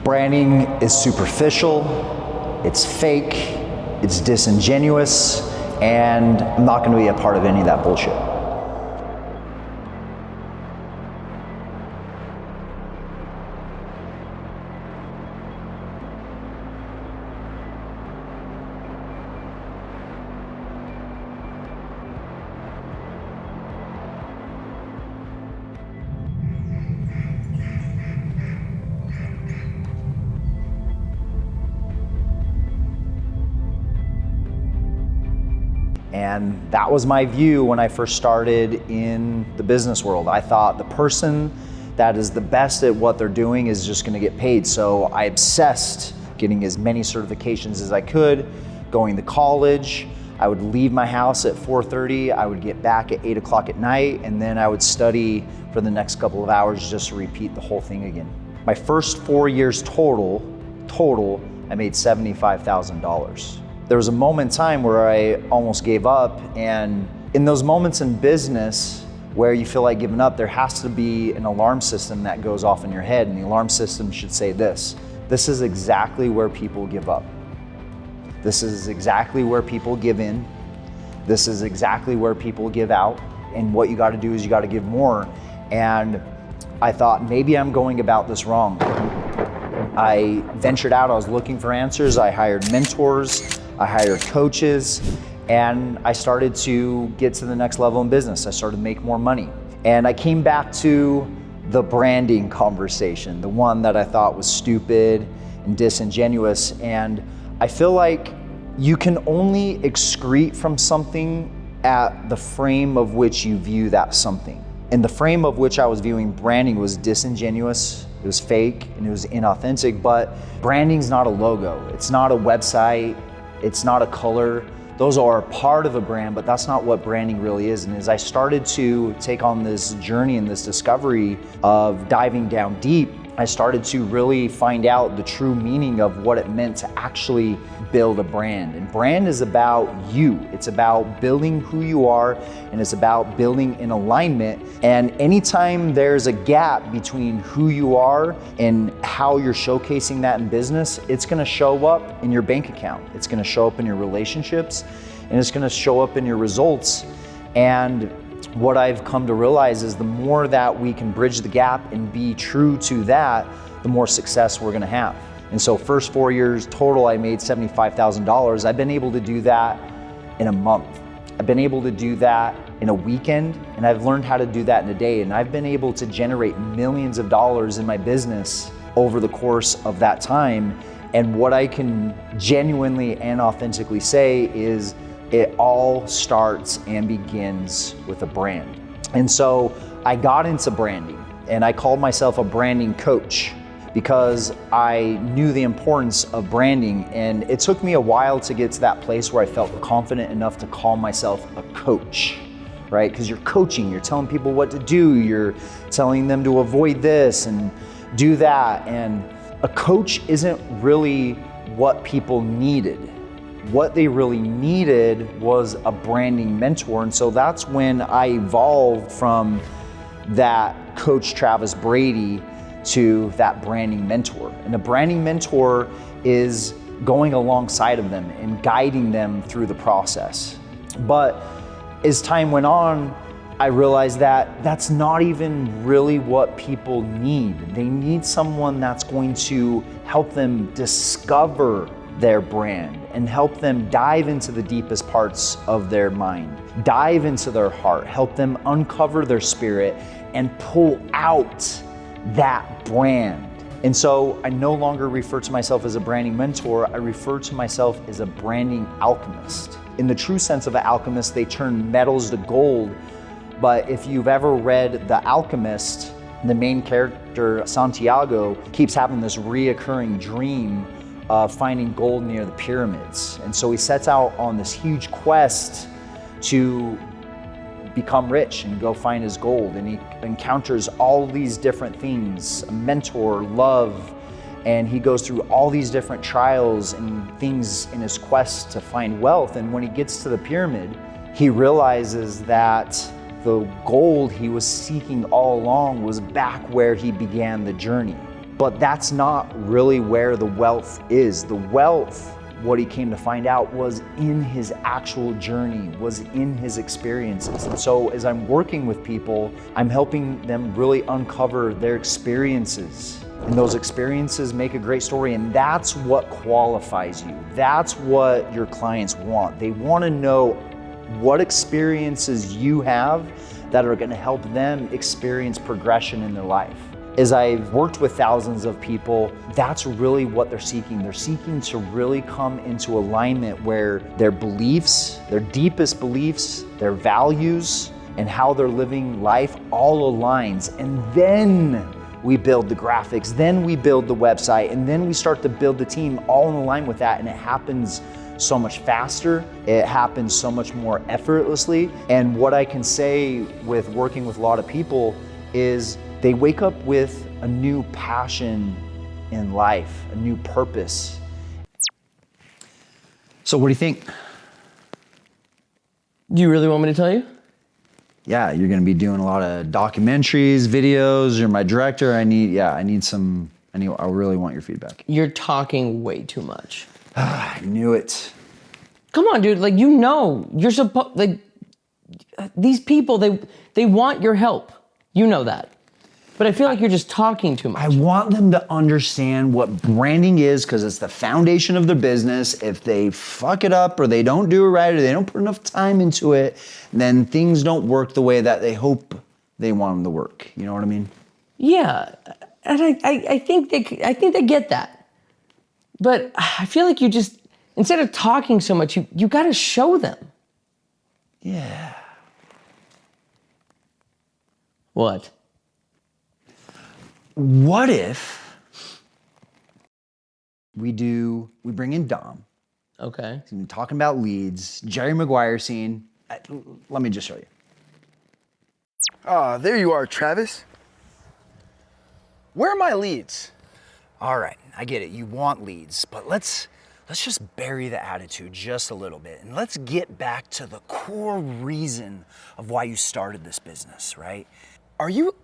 Branding is superficial, it's fake, it's disingenuous, and I'm not gonna be a part of any of that bullshit. And that was my view when I first started in the business world. I thought the person that is the best at what they're doing is just gonna get paid. So I obsessed getting as many certifications as I could, going to college. I would leave my house at 4:30, I would get back at 8 o'clock at night, and then I would study for the next couple of hours just to repeat the whole thing again. My first 4 years total, I made $75,000. There was a moment in time where I almost gave up, and in those moments in business where you feel like giving up, there has to be an alarm system that goes off in your head, and the alarm system should say this is exactly where people give up. This is exactly where people give in. This is exactly where people give out, and what you gotta do is you gotta give more. And I thought, maybe I'm going about this wrong. I ventured out, I was looking for answers, I hired mentors, I hired coaches, and I started to get to the next level in business. I started to make more money. And I came back to the branding conversation, the one that I thought was stupid and disingenuous. And I feel like you can only excrete from something at the frame of which you view that something. And the frame of which I was viewing branding was disingenuous, it was fake, and it was inauthentic. But branding's not a logo, it's not a website, it's not a color. Those are part of a brand, but that's not what branding really is. And as I started to take on this journey and this discovery of diving down deep, I started to really find out the true meaning of what it meant to actually build a brand. And brand is about you. It's about building who you are, and it's about building in alignment. And anytime there's a gap between who you are and how you're showcasing that in business, it's gonna show up in your bank account. It's gonna show up in your relationships, and it's gonna show up in your results. And what I've come to realize is the more that we can bridge the gap and be true to that, the more success we're gonna have. And so first 4 years total, I made $75,000. I've been able to do that in a month. I've been able to do that in a weekend, and I've learned how to do that in a day. And I've been able to generate millions of dollars in my business over the course of that time. And what I can genuinely and authentically say is it all starts and begins with a brand. And so I got into branding, and I called myself a branding coach because I knew the importance of branding. And it took me a while to get to that place where I felt confident enough to call myself a coach, right? Because you're coaching, you're telling people what to do, you're telling them to avoid this and do that. And a coach isn't really what people needed. What they really needed was a branding mentor. And so that's when I evolved from that Coach Travis Brady to that branding mentor. And a branding mentor is going alongside of them and guiding them through the process. But as time went on, I realized that that's not even really what people need. They need someone that's going to help them discover their brand and help them dive into the deepest parts of their mind, dive into their heart, help them uncover their spirit and pull out that brand. And so I no longer refer to myself as a branding mentor, I refer to myself as a branding alchemist. In the true sense of an alchemist, they turn metals to gold. But if you've ever read The Alchemist, the main character, Santiago, keeps having this reoccurring dream of finding gold near the pyramids. And so he sets out on this huge quest to become rich and go find his gold. And he encounters all these different things, a mentor, love, and he goes through all these different trials and things in his quest to find wealth. And when he gets to the pyramid, he realizes that the gold he was seeking all along was back where he began the journey. But that's not really where the wealth is. The wealth, what he came to find out, was in his actual journey, was in his experiences. And so as I'm working with people, I'm helping them really uncover their experiences. And those experiences make a great story, and that's what qualifies you. That's what your clients want. They want to know what experiences you have that are going to help them experience progression in their life. As I've worked with thousands of people, that's really what they're seeking. They're seeking to really come into alignment where their beliefs, their deepest beliefs, their values, and how they're living life all aligns. And then we build the graphics, then we build the website, and then we start to build the team all in line with that, and it happens so much faster, it happens so much more effortlessly. And what I can say with working with a lot of people is they wake up with a new passion in life, a new purpose. So what do you think? Do you really want me to tell you? Yeah, you're gonna be doing a lot of documentaries, videos, you're my director. I really want your feedback. You're talking way too much. I knew it. Come on, dude, like, you're supposed, like, these people, they want your help. You know that. But I feel like you're just talking too much. I want them to understand what branding is, because it's the foundation of their business. If they fuck it up or they don't do it right or they don't put enough time into it, then things don't work the way that they hope they want them to work. You know what I mean? Yeah, and I think they get that. But I feel like you just, instead of talking so much, you gotta show them. Yeah. What? What if we bring in Dom. Okay. He's been talking about leads, Jerry Maguire scene. Let me just show you. Ah, there you are, Travis. Where are my leads? All right, I get it. You want leads, but let's just bury the attitude just a little bit, and let's get back to the core reason of why you started this business, right? Are you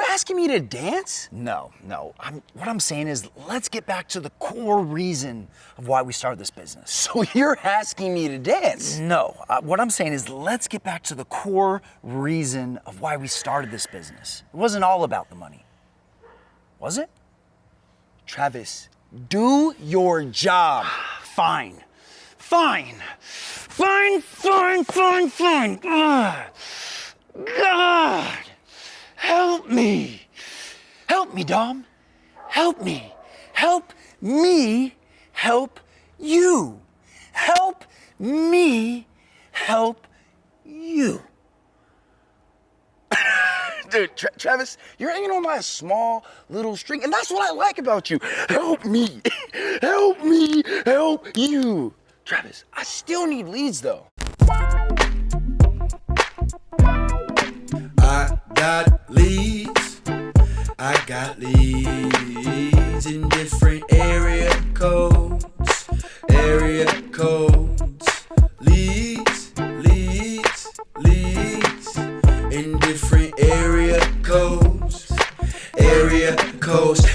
asking me to dance? No. What I'm saying is, let's get back to the core reason of why we started this business. So you're asking me to dance? No, what I'm saying is, let's get back to the core reason of why we started this business. It wasn't all about the money, was it? Travis, do your job. Fine. Ugh. God, help me. Help me, Dom. Help me. Help me help you. Help me help you. Dude, Travis, you're hanging on by a small little string, and that's what I like about you. Help me. Help me help you. Travis, I still need leads, though. I got leads. I got leads in different area codes. Leads in different area codes.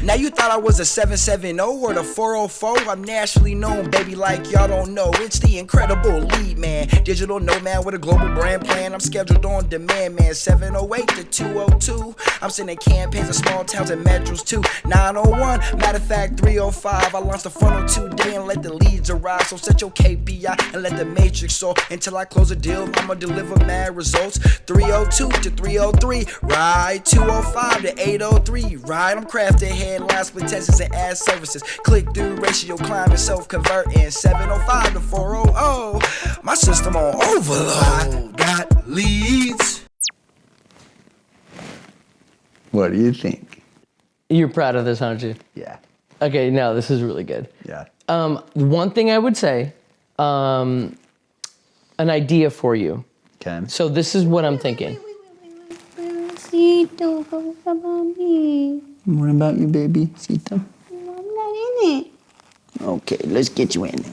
Now you thought I was a 770 or the 404. I'm nationally known, baby, like y'all don't know. It's the incredible lead man, digital nomad with a global brand plan. I'm scheduled on demand, man. 708 to 202. I'm sending campaigns in small towns and metros too. 901, matter of fact 305. I launched the funnel today and let the leads arrive. So set your KPI and let the matrix soar. Until I close a deal, I'ma deliver mad results. 302 to 303, right? 205 to 803, right? I'm crafting headlines with testers and ad services. Click-through ratio climbing, self-converting. 705 to 400, my system on overload. I got leads. What do you think? You're proud of this, aren't you? Yeah. Okay, no, this is really good. Yeah. One thing I would say, an idea for you. Okay. So this is what I'm thinking. What about you, baby? Sita? I'm not in it. Okay, let's get you in there.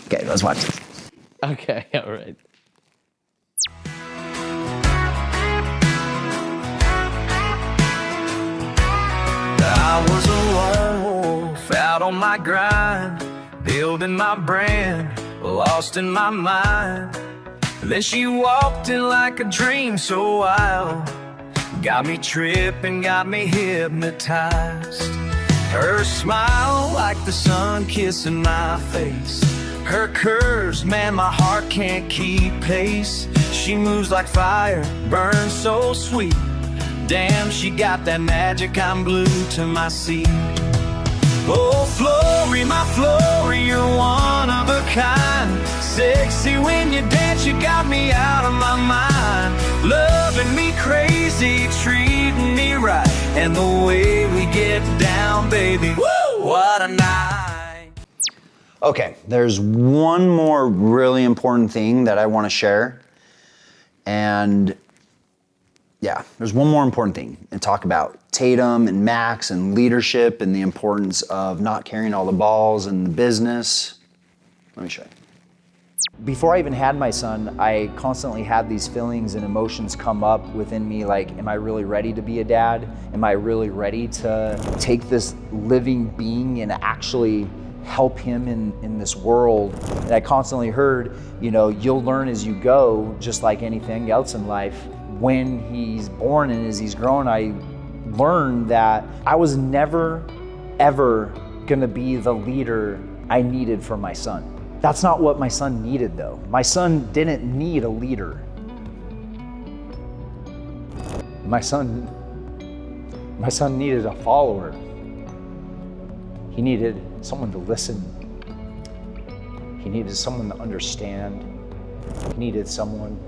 Okay, let's watch this. Okay, all right. my grind, building my brand, lost in my mind. Then she walked in like a dream so wild, got me tripping, got me hypnotized. Her smile like the sun kissing my face, her curves, man, my heart can't keep pace. She moves like fire, burns so sweet. Damn, she got that magic, I'm glued to my seat. Oh, Flory, my Flory, you're one of a kind. Sexy when you dance, you got me out of my mind. Loving me crazy, treating me right, and the way we get down, baby, woo, what a night. Okay, there's one more really important thing that I want to share. And yeah, there's one more important thing, and talk about Tatum and Max and leadership and the importance of not carrying all the balls in the business. Let me show you. Before I even had my son, I constantly had these feelings and emotions come up within me like, am I really ready to be a dad? Am I really ready to take this living being and actually help him in this world? And I constantly heard, you know, you'll learn as you go, just like anything else in life. When he's born and as he's grown, I learned that I was never, ever gonna be the leader I needed for my son. That's not what my son needed though. My son didn't need a leader. My son needed a follower. He needed someone to listen. He needed someone to understand. He needed someone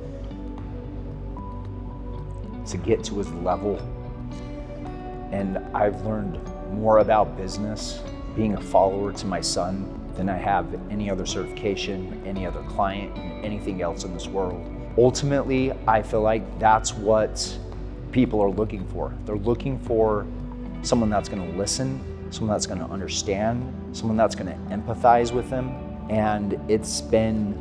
to get to his level. And I've learned more about business being a follower to my son than I have any other certification, any other client, and anything else in this world. Ultimately, I feel like that's what people are looking for. They're looking for someone that's gonna listen, someone that's gonna understand, someone that's gonna empathize with them. And it's been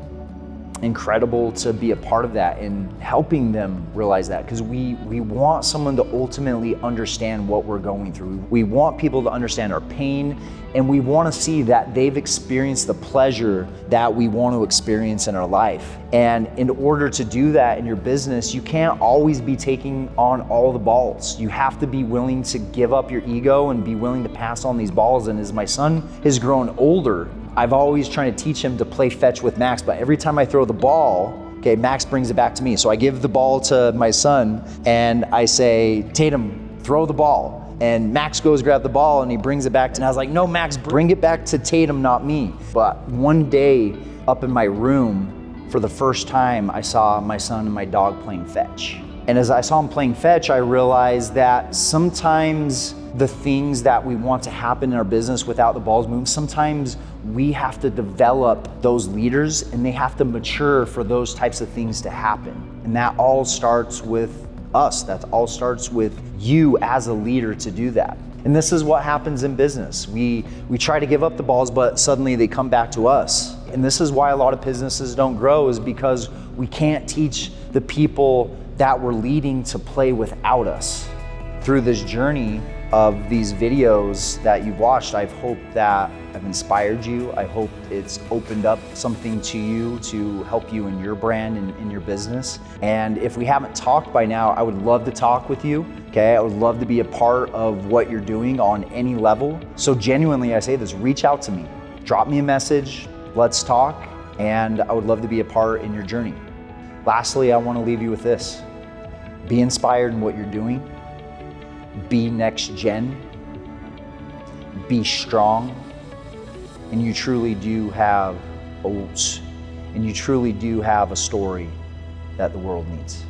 incredible to be a part of that and helping them realize that, because we want someone to ultimately understand what we're going through. We want people to understand our pain, and we want to see that they've experienced the pleasure that we want to experience in our life. And in order to do that in your business, you can't always be taking on all the balls. You have to be willing to give up your ego and be willing to pass on these balls. And as my son has grown older, I've always trying to teach him to play fetch with Max, but every time I throw the ball, okay, Max brings it back to me. So I give the ball to my son and I say, Tatum, throw the ball. And Max goes grab the ball and he brings it back to me. And I was like, no, Max, bring it back to Tatum, not me. But one day up in my room, for the first time, I saw my son and my dog playing fetch. And as I saw him playing fetch, I realized that sometimes the things that we want to happen in our business without the balls moving, sometimes we have to develop those leaders and they have to mature for those types of things to happen. And that all starts with us. That all starts with you as a leader to do that. And this is what happens in business. We try to give up the balls, but suddenly they come back to us. And this is why a lot of businesses don't grow, is because we can't teach the people that we're leading to play without us. Through this journey of these videos that you've watched, I've hoped that I've inspired you. I hope it's opened up something to you to help you in your brand and in your business. And if we haven't talked by now, I would love to talk with you, okay? I would love to be a part of what you're doing on any level. So genuinely, I say this, reach out to me. Drop me a message, let's talk, and I would love to be a part in your journey. Lastly, I want to leave you with this. Be inspired in what you're doing. Be next gen. Be strong. And you truly do have a story that the world needs.